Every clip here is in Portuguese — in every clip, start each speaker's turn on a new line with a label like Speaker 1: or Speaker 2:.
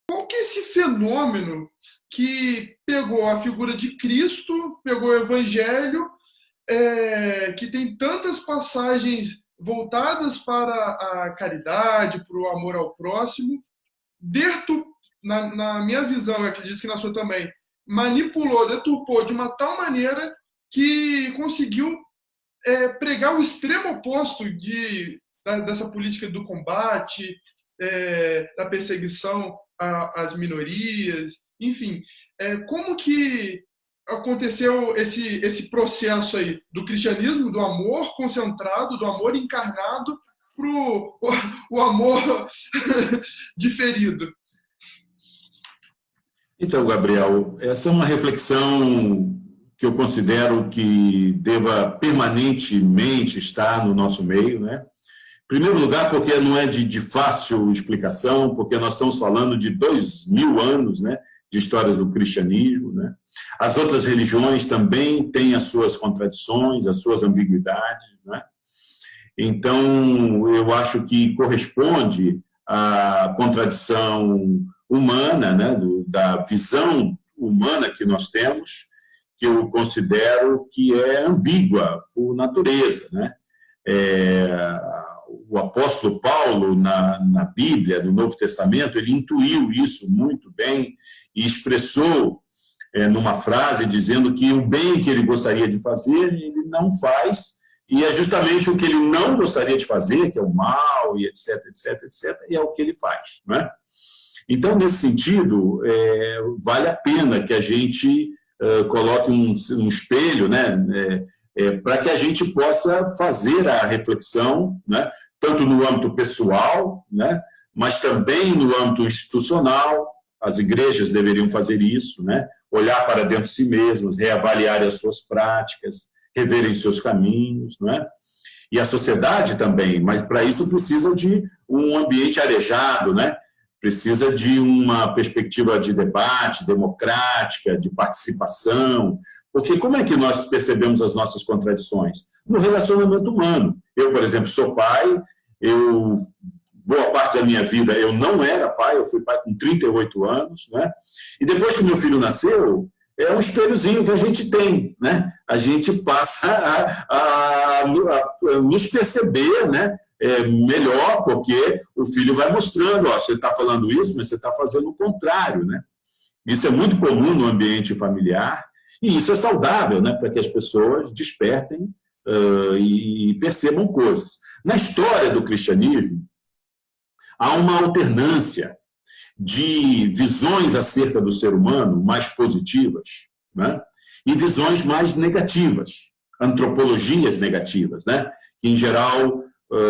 Speaker 1: qual que é esse fenômeno que pegou a figura de Cristo, pegou o Evangelho, que tem tantas passagens voltadas para a caridade, para o amor ao próximo, na minha visão, eu acredito que na sua também, manipulou, deturpou de uma tal maneira que conseguiu pregar o extremo oposto dessa política do combate, da perseguição às minorias, enfim. Como que aconteceu esse processo aí do cristianismo, do amor concentrado, do amor encarnado, para o amor diferido?
Speaker 2: Então, Gabriel, essa é uma reflexão que eu considero que deva permanentemente estar no nosso meio, né? Em primeiro lugar, porque não é de fácil explicação, porque nós estamos falando de 2000 anos, né, de histórias do cristianismo, né? As outras religiões também têm as suas contradições, as suas ambiguidades, né? Então, eu acho que corresponde à contradição humana, né, da visão humana que nós temos, que eu considero que é ambígua por natureza, né? O apóstolo Paulo, na Bíblia, no Novo Testamento, ele intuiu isso muito bem e expressou numa frase dizendo que o bem que ele gostaria de fazer, ele não faz, e é justamente o que ele não gostaria de fazer, que é o mal, e etc, etc, etc, e é o que ele faz, né? Então, nesse sentido, vale a pena que a gente coloque um espelho, né, para que a gente possa fazer a reflexão, né, tanto no âmbito pessoal, né, mas também no âmbito institucional. As igrejas deveriam fazer isso, né, olhar para dentro de si mesmas, reavaliar as suas práticas, reverem seus caminhos, né, e a sociedade também, mas para isso precisa de um ambiente arejado, né, precisa de uma perspectiva de debate, democrática, de participação, porque como é que nós percebemos as nossas contradições? No relacionamento humano. Eu, por exemplo, sou pai, boa parte da minha vida eu não era pai, eu fui pai com 38 anos, né? E depois que meu filho nasceu, é um espelhozinho que a gente tem, né? A gente passa a nos perceber, né? Melhor, porque o filho vai mostrando, ó, você está falando isso, mas você está fazendo o contrário, né? Isso é muito comum no ambiente familiar, e isso é saudável, né, para que as pessoas despertem e percebam coisas. Na história do cristianismo, há uma alternância de visões acerca do ser humano mais positivas, né, e visões mais negativas, antropologias negativas, né, que, em geral,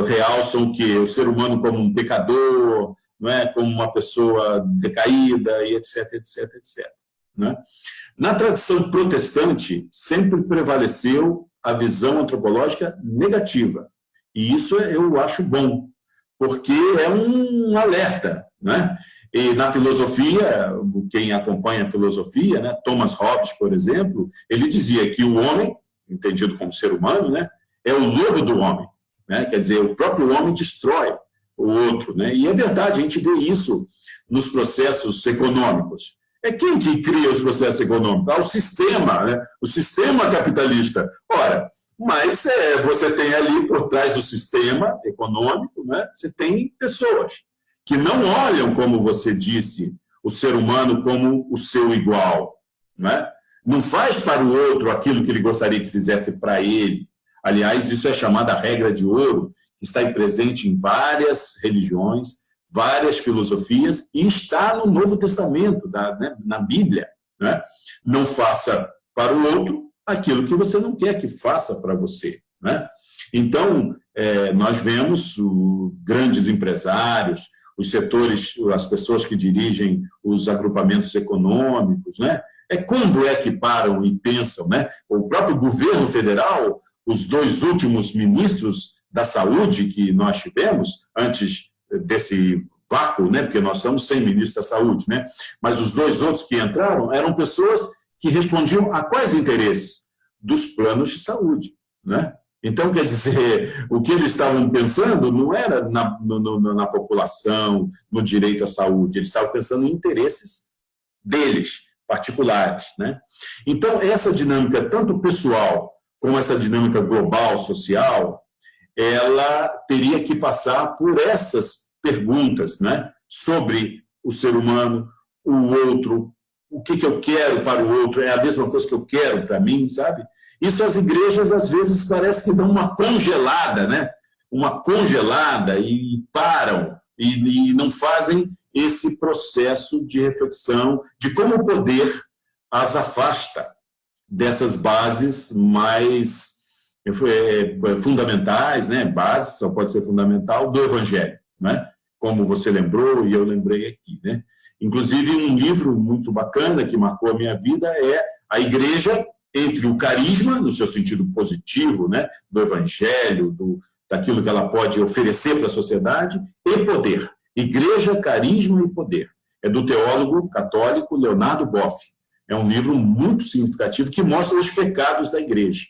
Speaker 2: realçam o quê? O ser humano como um pecador, não é? Como uma pessoa decaída, e etc, etc, etc. Né? Na tradição protestante, sempre prevaleceu a visão antropológica negativa. E isso eu acho bom, porque é um alerta. Né? E na filosofia, quem acompanha a filosofia, né, Thomas Hobbes, por exemplo, ele dizia que o homem, entendido como ser humano, né, é o lobo do homem. Né? Quer dizer, o próprio homem destrói o outro. Né? E é verdade, a gente vê isso nos processos econômicos. É quem que cria os processos econômicos? O sistema, né? O sistema capitalista. Ora, mas você tem ali, por trás do sistema econômico, né? Você tem pessoas que não olham, como você disse, o ser humano como o seu igual. Né? Não faz para o outro aquilo que ele gostaria que fizesse para ele. Aliás, isso é chamada regra de ouro, que está presente em várias religiões, várias filosofias, e está no Novo Testamento, na Bíblia. Né? Não faça para o outro aquilo que você não quer que faça para você. Né? Então, nós vemos grandes empresários, os setores, as pessoas que dirigem os agrupamentos econômicos, né? Quando é que param e pensam, né? O próprio governo federal, os dois últimos ministros da saúde que nós tivemos, antes desse vácuo, né? Porque nós estamos sem ministro da saúde, né? Mas os dois outros que entraram eram pessoas que respondiam a quais interesses? Dos planos de saúde, né? Então, quer dizer, o que eles estavam pensando não era na população, no direito à saúde, eles estavam pensando em interesses deles, particulares, né? Então, essa dinâmica, tanto pessoal como essa dinâmica global, social, ela teria que passar por essas perguntas, né? Sobre o ser humano, o outro, o que eu quero para o outro, é a mesma coisa que eu quero para mim, sabe? Isso as igrejas, às vezes, parece que dão uma congelada, né? Uma congelada e param, e não fazem esse processo de reflexão de como o poder as afasta dessas bases mais fundamentais, né? Base só pode ser fundamental do Evangelho, né? Como você lembrou e eu lembrei aqui, né? Inclusive, um livro muito bacana que marcou a minha vida é A Igreja entre o carisma, no seu sentido positivo, né? Do Evangelho, daquilo que ela pode oferecer para a sociedade, e poder. Igreja, carisma e poder. É do teólogo católico Leonardo Boff. É um livro muito significativo que mostra os pecados da igreja.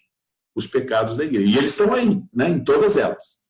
Speaker 2: Os pecados da igreja. E eles estão aí, né, em todas elas.